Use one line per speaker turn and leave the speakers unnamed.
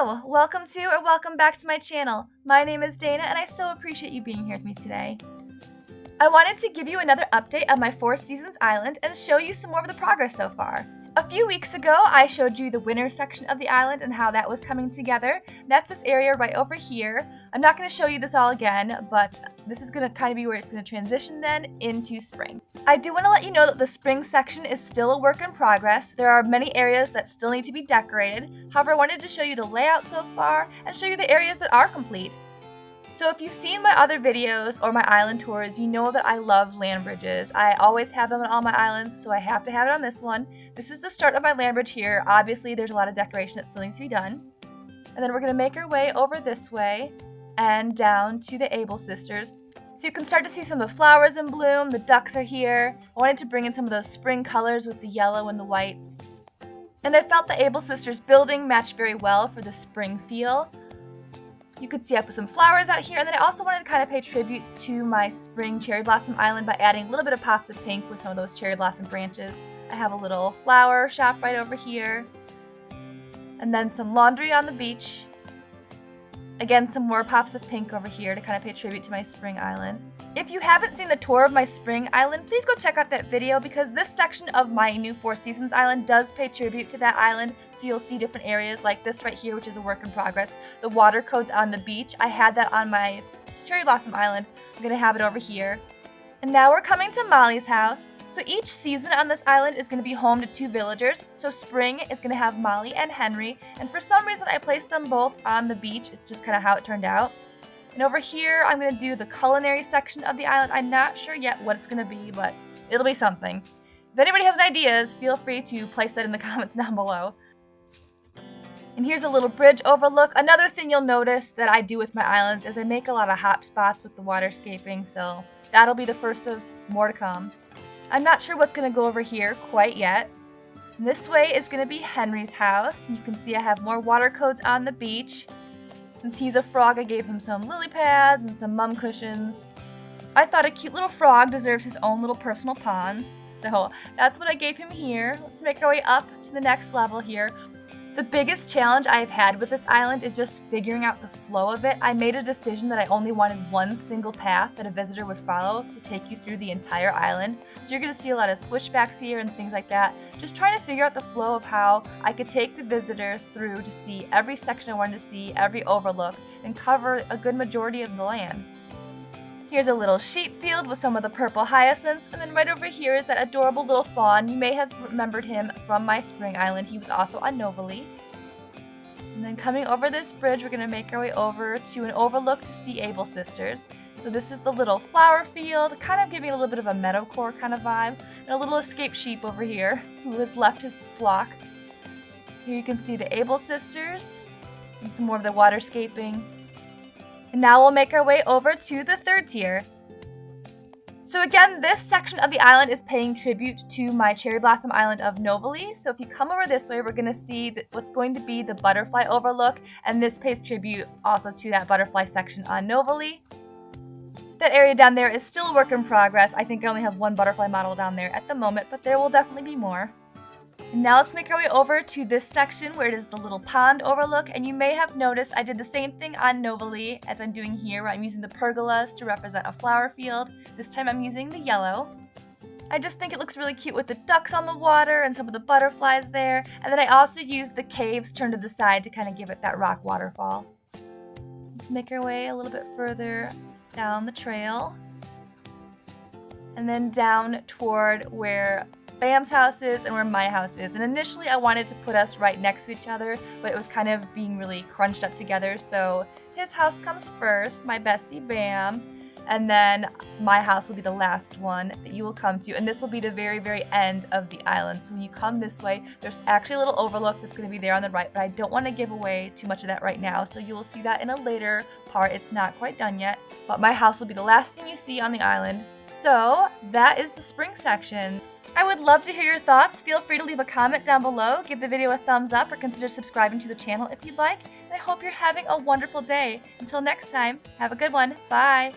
Hello! Welcome to or welcome back to my channel. My name is Dana and I so appreciate you being here with me today. I wanted to give you another update on my Four Seasons Island and show you some more of the progress so far. A few weeks ago, I showed you the winter section of the island and how that was coming together. That's this area right over here. I'm not going to show you this all again, but this is going to kind of be where it's going to transition then into spring. I do want to let you know that the spring section is still a work in progress. There are many areas that still need to be decorated. However, I wanted to show you the layout so far and show you the areas that are complete. So if you've seen my other videos or my island tours, you know that I love land bridges. I always have them on all my islands, so I have to have it on this one. This is the start of my land bridge here. Obviously, there's a lot of decoration that still needs to be done. And then we're going to make our way over this way and down to the Able Sisters. So you can start to see some of the flowers in bloom. The ducks are here. I wanted to bring in some of those spring colors with the yellow and the whites. And I felt the Able Sisters building matched very well for the spring feel. You could see I put some flowers out here, and then I also wanted to kind of pay tribute to my spring cherry blossom island by adding a little bit of pops of pink with some of those cherry blossom branches. I have a little flower shop right over here, and then some laundry on the beach. Again, some more pops of pink over here to kind of pay tribute to my spring island. If you haven't seen the tour of my spring island, please go check out that video because this section of my new Four Seasons island does pay tribute to that island. So you'll see different areas like this right here, which is a work in progress. The water codes on the beach. I had that on my cherry blossom island. I'm going to have it over here. And now we're coming to Molly's house. So each season on this island is going to be home to two villagers. So spring is going to have Molly and Henry. And for some reason I placed them both on the beach. It's just kind of how it turned out. And over here I'm going to do the culinary section of the island. I'm not sure yet what it's going to be, but it'll be something. If anybody has any ideas, feel free to place that in the comments down below. And here's a little bridge overlook. Another thing you'll notice that I do with my islands is I make a lot of hop spots with the waterscaping. So that'll be the first of more to come. I'm not sure what's going to go over here quite yet. This way is going to be Henry's house. You can see I have more water codes on the beach. Since he's a frog, I gave him some lily pads and some mum cushions. I thought a cute little frog deserves his own little personal pond. So that's what I gave him here. Let's make our way up to the next level here. The biggest challenge I've had with this island is just figuring out the flow of it. I made a decision that I only wanted one single path that a visitor would follow to take you through the entire island. So you're going to see a lot of switchbacks here and things like that. Just trying to figure out the flow of how I could take the visitor through to see every section I wanted to see, every overlook, and cover a good majority of the land. Here's a little sheep field with some of the purple hyacinths, and then right over here is that adorable little fawn. You may have remembered him from my spring island. He was also on Novali. And then coming over this bridge, we're going to make our way over to an overlook to see Able Sisters. So this is the little flower field, kind of giving a little bit of a meadowcore kind of vibe, and a little escaped sheep over here who has left his flock. Here you can see the Able Sisters and some more of the waterscaping. And now we'll make our way over to the third tier. So again, this section of the island is paying tribute to my cherry blossom island of Novali. So if you come over this way, we're going to see what's going to be the butterfly overlook. And this pays tribute also to that butterfly section on Novali. That area down there is still a work in progress. I think I only have one butterfly model down there at the moment, but there will definitely be more. And now let's make our way over to this section where it is the little pond overlook, and you may have noticed I did the same thing on Novali as I'm doing here, where I'm using the pergolas to represent a flower field. This time I'm using the yellow. I just think it looks really cute with the ducks on the water and some of the butterflies there, and then I also used the caves turned to the side to kind of give it that rock waterfall. Let's make our way a little bit further down the trail, and then down toward where Bam's house is and where my house is. And initially I wanted to put us right next to each other, but it was kind of being really crunched up together. So his house comes first, my bestie Bam, and then my house will be the last one that you will come to. And this will be the very, very end of the island. So when you come this way, there's actually a little overlook that's going to be there on the right, but I don't want to give away too much of that right now. So you will see that in a later part. It's not quite done yet, but my house will be the last thing you see on the island. So that is the spring section. I would love to hear your thoughts. Feel free to leave a comment down below, give the video a thumbs up, or consider subscribing to the channel if you'd like. And I hope you're having a wonderful day. Until next time, have a good one. Bye!